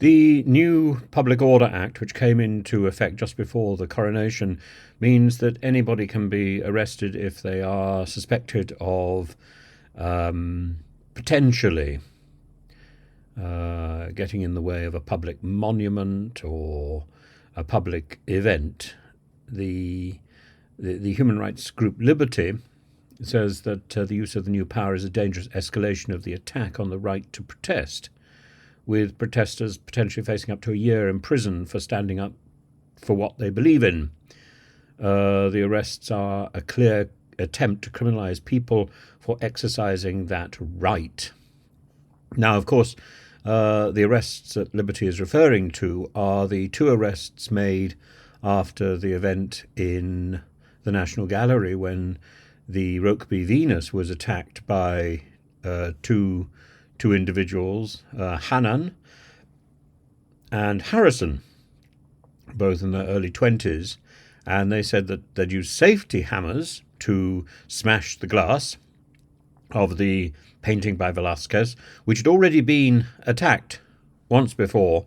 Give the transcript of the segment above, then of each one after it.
The new Public Order Act, which came into effect just before the coronation, means that anybody can be arrested if they are suspected of potentially getting in the way of a public monument or a public event. The human rights group Liberty says that the use of the new power is a dangerous escalation of the attack on the right to protest, with protesters potentially facing up to a year in prison for standing up for what they believe in. The arrests are a clear attempt to criminalise people for exercising that right. Now, of course, the arrests that Liberty is referring to are the two arrests made after the event in the National Gallery when the Rokeby Venus was attacked by two individuals, Hannan and Harrison, both in their early 20s, and they said that they'd used safety hammers to smash the glass of the painting by Velázquez, which had already been attacked once before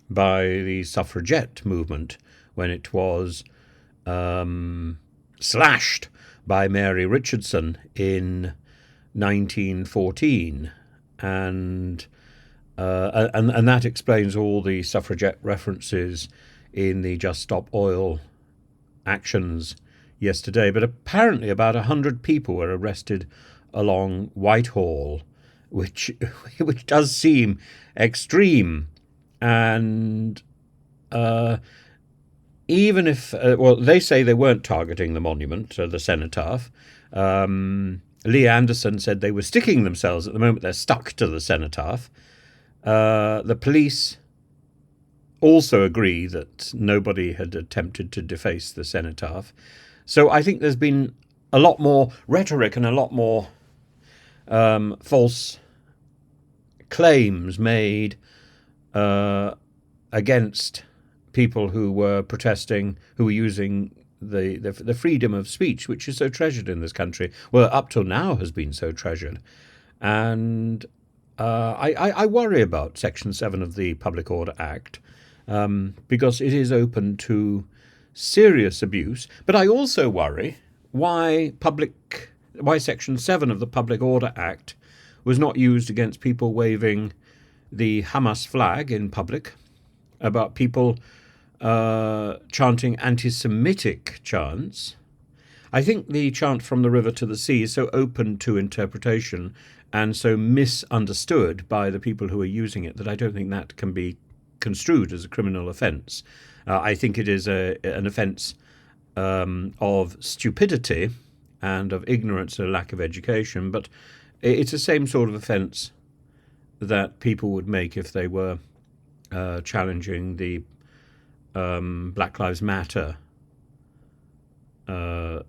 by the suffragette movement when it was slashed by Mary Richardson in 1914, and that explains all the suffragette references in the Just Stop Oil actions yesterday. But apparently about 100 people were arrested along Whitehall, which does seem extreme. And even if, they say they weren't targeting the monument, the cenotaph. Lee Anderson said they were sticking themselves. At the moment, they're stuck to the cenotaph. The police also agree that nobody had attempted to deface the cenotaph. So I think there's been a lot more rhetoric and a lot more false claims made against people who were protesting, who were using the freedom of speech, which is so treasured in this country. Well, up till now has been so treasured. And I worry about Section 7 of the Public Order Act because it is open to serious abuse. But I also worry why Section 7 of the Public Order Act was not used against people waving the Hamas flag in public, about people chanting anti-Semitic chants. I think the chant "From the River to the Sea" is so open to interpretation and so misunderstood by the people who are using it that I don't think that can be construed as a criminal offence. I think it is an offence of stupidity and of ignorance and lack of education, but it's the same sort of offence that people would make if they were challenging the Black Lives Matter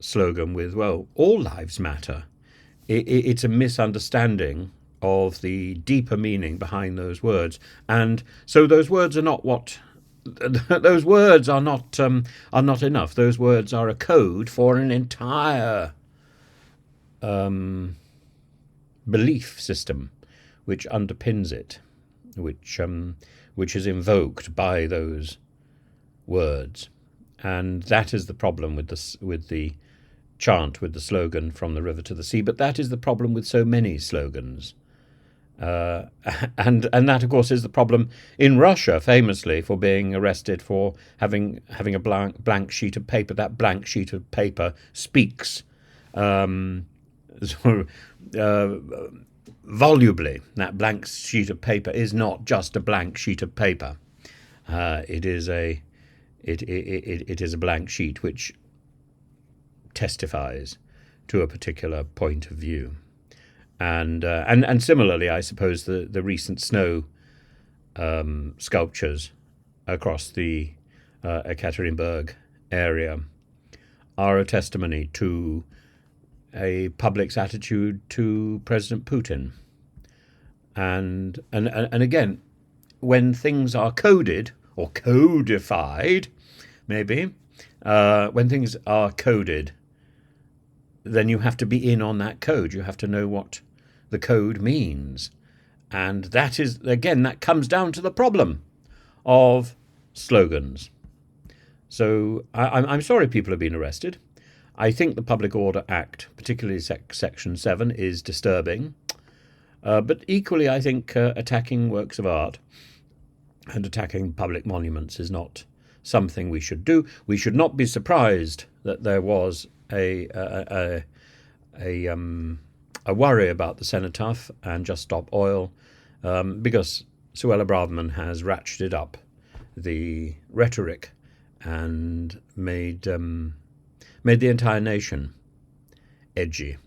slogan with, well, all lives matter. It's a misunderstanding of the deeper meaning behind those words. And so those words are not what... those words are not enough. Those words are a code for an entire belief system which underpins it, which is invoked by those words. And that is the problem with the chant, with the slogan "From the River to the Sea." But that is the problem with so many slogans. And that, of course, is the problem in Russia, famously, for being arrested for having a blank sheet of paper. That blank sheet of paper speaks volubly. That blank sheet of paper is not just a blank sheet of paper. It is a blank sheet which testifies to a particular point of view. And similarly, I suppose the recent snow sculptures across the Ekaterinburg area are a testimony to a public's attitude to President Putin. And again, when things are coded or codified, maybe, when things are coded, then you have to be in on that code. You have to know what the code means. And that is, again, that comes down to the problem of slogans. So I'm sorry people have been arrested. I think the Public Order Act, particularly Section 7, is disturbing. But equally, I think attacking works of art and attacking public monuments is not something we should do. We should not be surprised that there was a worry about the cenotaph and Just Stop Oil, because Suella Braverman has ratcheted up the rhetoric and made the entire nation edgy.